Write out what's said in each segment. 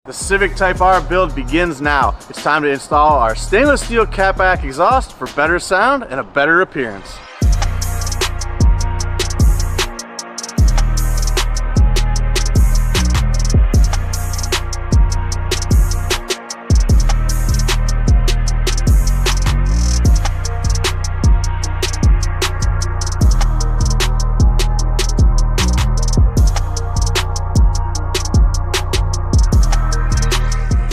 The Civic Type R build begins now. It's time to install our stainless steel catback exhaust for better sound and a better appearance.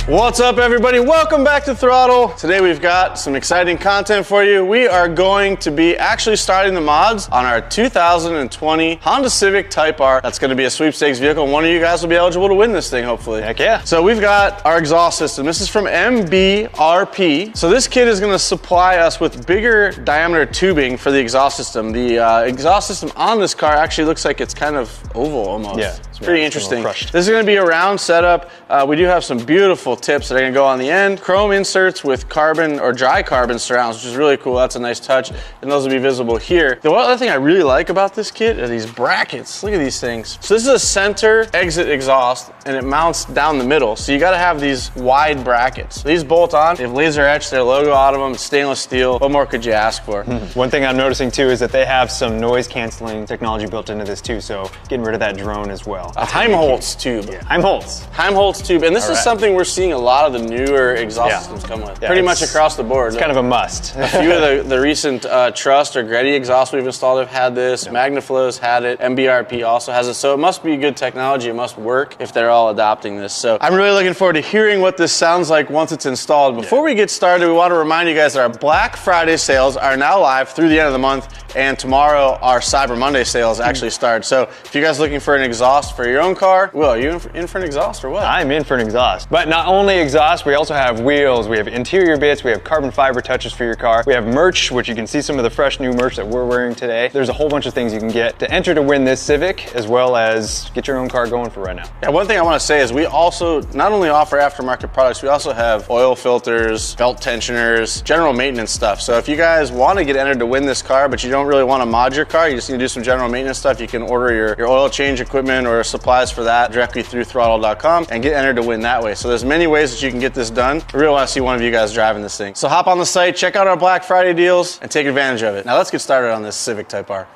What's up, everybody? Welcome back to Throttle. Today we've got some exciting content for you. We are going to be actually starting the mods on our 2020 Honda Civic Type R. That's going to be a sweepstakes vehicle, and one of you guys will be eligible to win this thing, hopefully. Heck yeah. So we've got our exhaust system. This is from MBRP. So this kit is going to supply us with bigger diameter tubing for the exhaust system. The exhaust system on this car actually looks like it's kind of oval almost. Yeah. It's pretty interesting. This is going to be a round setup. We do have some beautiful tips that are going to go on the end. Chrome inserts with carbon or dry carbon surrounds, which is really cool. That's a nice touch, and those will be visible here. The other thing I really like about this kit are these brackets. Look at these things. So this is a center exit exhaust, and it mounts down the middle. So you got to have these wide brackets. These bolt on. They have laser etched their logo out of them. It's stainless steel. What more could you ask for? One thing I'm noticing too is that they have some noise canceling technology built into this too, so getting rid of that drone as well. A Heimholtz tube. Yeah. Heimholtz tube, and this is something we're seeing a lot of the newer exhaust systems come with. Pretty much across the board. It's kind of a must. A few of the recent Trust or Gretty exhausts we've installed have had this. MagnaFlow's had it. MBRP also has it. So it must be good technology. It must work if they're all adopting this. So I'm really looking forward to hearing what this sounds like once it's installed. Before we get started, we want to remind you guys that our Black Friday sales are now live through the end of the month. And tomorrow, our Cyber Monday sales actually start. So if you guys are looking for an exhaust for your own car, Will, are you in for an exhaust or what? I'm in for an exhaust. But not only exhaust, we also have wheels, we have interior bits, we have carbon fiber touches for your car. We have merch, which you can see some of the fresh new merch that we're wearing today. There's a whole bunch of things you can get to enter to win this Civic, as well as get your own car going for right now. Yeah, one thing I want to say is we also not only offer aftermarket products, we also have oil filters, belt tensioners, general maintenance stuff. So if you guys want to get entered to win this car, but you don't really want to mod your car, you just need to do some general maintenance stuff, you can order your oil change equipment or supplies for that directly through throttle.com and get entered to win that way. So there's many ways that you can get this done. I really want to see one of you guys driving this thing. So hop on the site, check out our Black Friday deals, and take advantage of it. Now let's get started on this Civic Type R.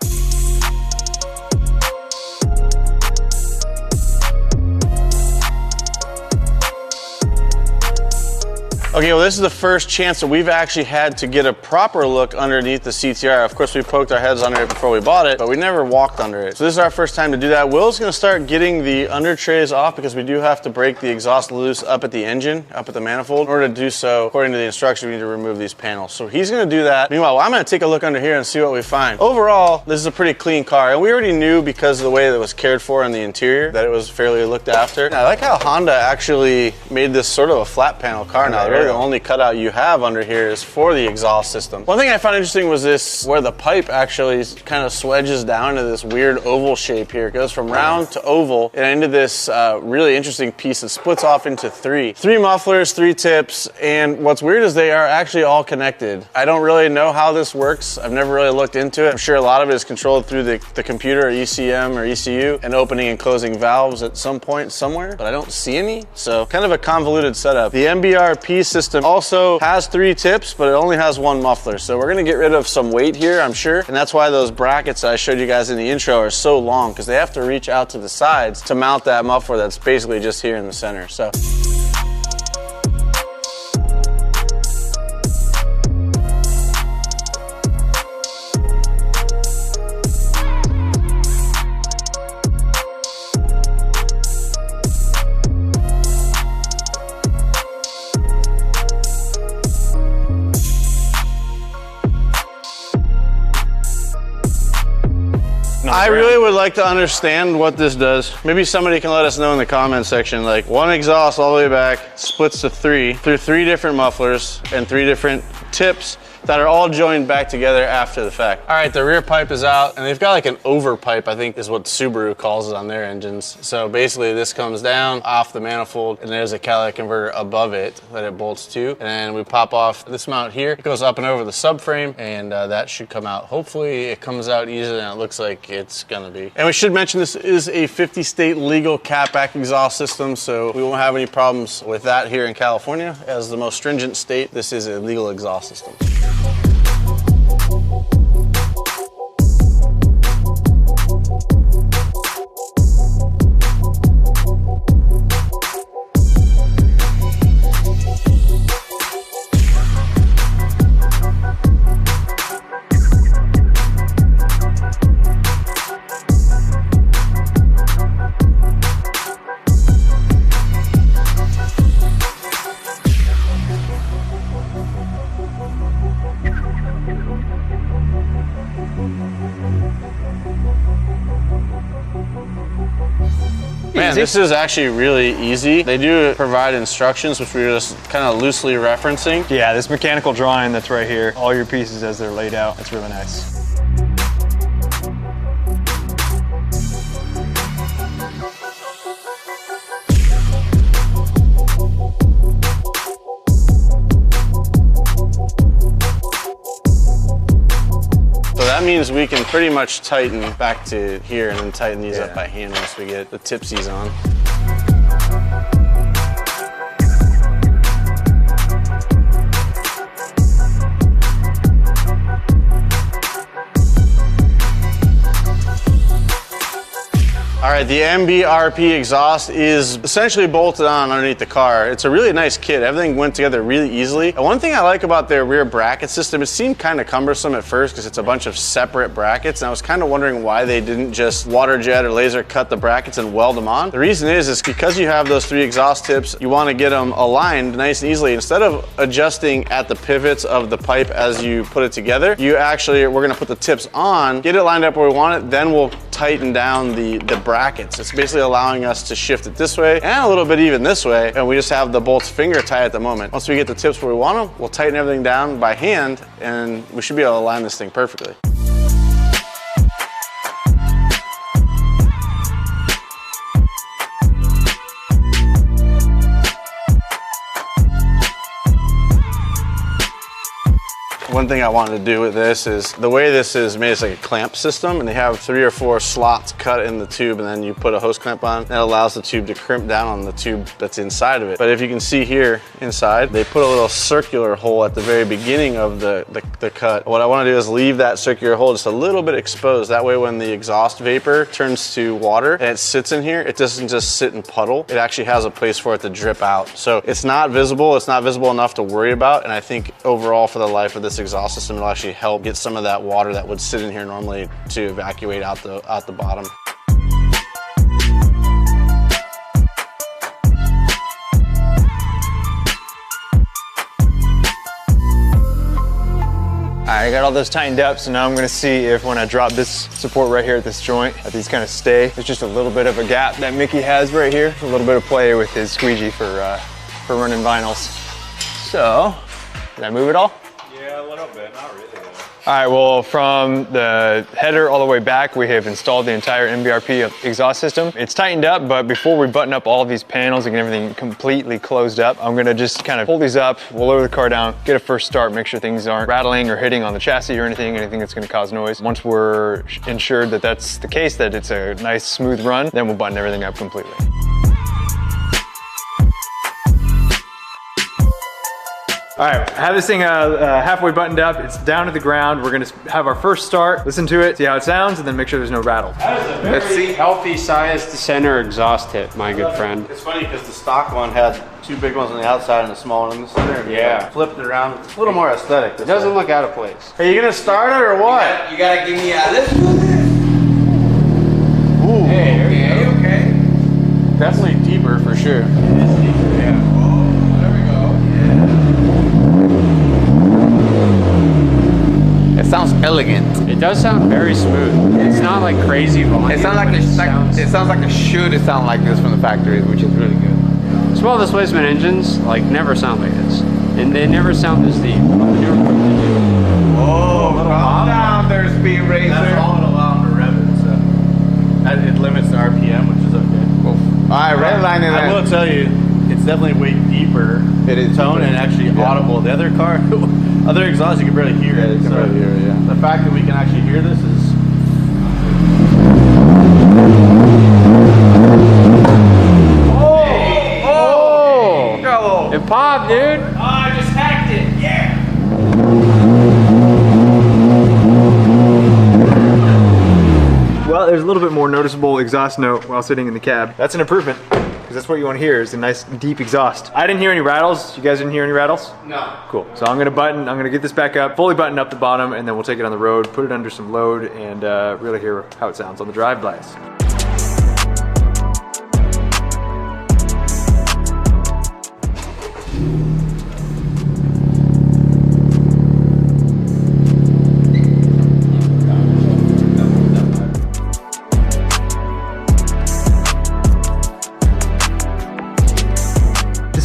Okay, well, this is the first chance that we've actually had to get a proper look underneath the CTR. Of course, we poked our heads under it before we bought it, but we never walked under it. So this is our first time to do that. Will's gonna start getting the under trays off because we do have to break the exhaust loose up at the engine, up at the manifold. In order to do so, according to the instructions, we need to remove these panels. So he's gonna do that. Meanwhile, I'm gonna take a look under here and see what we find. Overall, this is a pretty clean car, and we already knew because of the way that it was cared for in the interior that it was fairly looked after. And I like how Honda actually made this sort of a flat panel car now. The only cutout you have under here is for the exhaust system. One thing I found interesting was this, where the pipe actually kind of swedges down to this weird oval shape here. It goes from round to oval and into this really interesting piece that splits off into three mufflers, 3 tips, and what's weird is they are actually all connected. I don't really know how this works. I've never really looked into it. I'm sure a lot of it is controlled through the computer or ECM or ECU and opening and closing valves at some point somewhere, but I don't see any. So kind of a convoluted setup. The MBRP system also has 3 tips, but it only has 1 muffler. So we're gonna get rid of some weight here, I'm sure. And that's why those brackets that I showed you guys in the intro are so long, because they have to reach out to the sides to mount that muffler that's basically just here in the center. So. I really would like to understand what this does. Maybe somebody can let us know in the comments section. Like, 1 exhaust all the way back, splits to 3 through 3 different mufflers and 3 different tips that are all joined back together after the fact. All right, the rear pipe is out, and they've got like an over pipe, I think is what Subaru calls it on their engines. So basically this comes down off the manifold, and there's a catalytic converter above it that it bolts to. And then we pop off this mount here. It goes up and over the subframe, and that should come out. Hopefully it comes out easier than it looks like it's gonna be. And we should mention this is a 50 state legal catback exhaust system, so we won't have any problems with that here in California. As the most stringent state, this is a legal exhaust system. Man, this is actually really easy. They do provide instructions, which we were just kind of loosely referencing. Yeah, this mechanical drawing that's right here, all your pieces as they're laid out, that's really nice. So that means we can pretty much tighten back to here and then tighten these up by hand once we get the tipsies on. All right, the MBRP exhaust is essentially bolted on underneath the car. It's a really nice kit. Everything went together really easily. And one thing I like about their rear bracket system, it seemed kind of cumbersome at first because it's a bunch of separate brackets. And I was kind of wondering why they didn't just water jet or laser cut the brackets and weld them on. The reason is because you have those 3 exhaust tips, you want to get them aligned nice and easily. Instead of adjusting at the pivots of the pipe as you put it together, we're going to put the tips on, get it lined up where we want it, then we'll tighten down the brackets. It's basically allowing us to shift it this way and a little bit even this way, and we just have the bolts finger tight at the moment. Once we get the tips where we want them, we'll tighten everything down by hand, and we should be able to align this thing perfectly. One thing I wanted to do with this is the way this is made, it's like a clamp system, and they have 3 or 4 slots cut in the tube, and then you put a hose clamp on. That allows the tube to crimp down on the tube that's inside of it. But if you can see here inside, they put a little circular hole at the very beginning of the cut. What I want to do is leave that circular hole just a little bit exposed. That way when the exhaust vapor turns to water and it sits in here, it doesn't just sit and puddle. It actually has a place for it to drip out. So it's not visible. It's not visible enough to worry about. And I think overall for the life of this exhaust system, it'll actually help get some of that water that would sit in here normally to evacuate out the bottom. All right, I got all those tightened up, so now I'm gonna see if when I drop this support right here at this joint, that these kind of stay. There's just a little bit of a gap that Mickey has right here. A little bit of play with his squeegee for running vinyls. So, did I move it all? Yeah, a little bit, not really though. All right, well, from the header all the way back, we have installed the entire MBRP exhaust system. It's tightened up, but before we button up all of these panels and get everything completely closed up, I'm gonna just kind of pull these up, we'll lower the car down, get a first start, make sure things aren't rattling or hitting on the chassis or anything that's gonna cause noise. Once we're ensured that that's the case, that it's a nice smooth run, then we'll button everything up completely. All right, I have this thing halfway buttoned up. It's down to the ground. We're gonna have our first start, listen to it, see how it sounds, and then make sure there's no rattle. Let's see, healthy sized center exhaust tip, my good friend. It's funny because the stock one had 2 big ones on the outside and a small one in the center. And yeah. Flipped it around. It's a little more aesthetic. It doesn't look out of place. Are you gonna start it or what? You gotta give me a little. Ooh. Hey, there you go. Okay. Definitely deeper for sure. Yeah. Oh, there we go. It sounds elegant. It does sound very smooth. It's not like crazy volume. It sounds like it should sound like this from the factory, which is really good. Small displacement engines like never sound like this, and they never sound this deep. Calm down there, Speed Racer. That's all it'll allow them to rev it, so. It limits the RPM, which is okay. Alright, redlining I will tell you, it's definitely way deeper tone and actually audible. The other car, other exhaust, you can barely hear it. You can barely hear it, yeah. The fact that we can actually hear this is. It popped, dude. I just hacked it. Yeah. Well, there's a little bit more noticeable exhaust note while sitting in the cab. That's an improvement, because that's what you want to hear is a nice deep exhaust. I didn't hear any rattles. You guys didn't hear any rattles? No. Cool. So I'm gonna get this back up, fully button up the bottom, and then we'll take it on the road, put it under some load, and really hear how it sounds on the drive blast.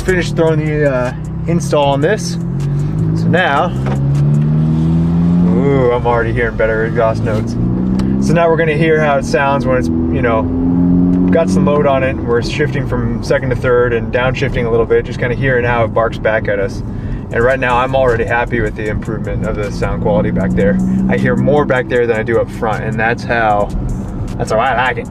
Finished throwing the install on this. So now, ooh, I'm already hearing better exhaust notes. So now we're gonna hear how it sounds when it's, you know, got some load on it. We're shifting from second to third and downshifting a little bit, just kind of hearing how it barks back at us. And right now I'm already happy with the improvement of the sound quality back there. I hear more back there than I do up front, and that's how I like it.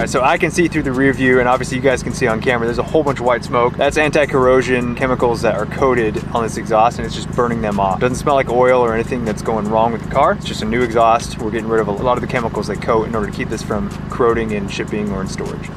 So I can see through the rear view, and obviously you guys can see on camera, there's a whole bunch of white smoke. That's anti-corrosion chemicals that are coated on this exhaust, and it's just burning them off. It doesn't smell like oil or anything that's going wrong with the car. It's just a new exhaust. We're getting rid of a lot of the chemicals they coat in order to keep this from corroding in shipping or in storage.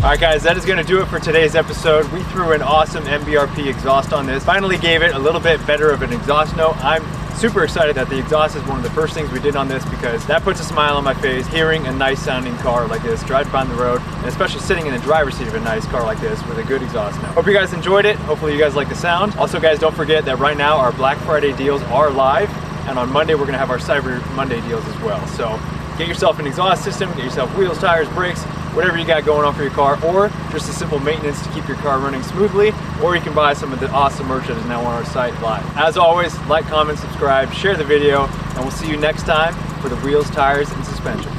Alright guys, that is going to do it for today's episode. We threw an awesome MBRP exhaust on this. Finally gave it a little bit better of an exhaust note. I'm super excited that the exhaust is one of the first things we did on this, because that puts a smile on my face, hearing a nice sounding car like this drive down the road, and especially sitting in the driver's seat of a nice car like this with a good exhaust note. Hope you guys enjoyed it. Hopefully you guys like the sound. Also guys, don't forget that right now our Black Friday deals are live, and on Monday we're going to have our Cyber Monday deals as well. So get yourself an exhaust system, get yourself wheels, tires, brakes, whatever you got going on for your car, or just a simple maintenance to keep your car running smoothly, or you can buy some of the awesome merch that is now on our site live. As always, like, comment, subscribe, share the video, and we'll see you next time for the wheels, tires, and suspension.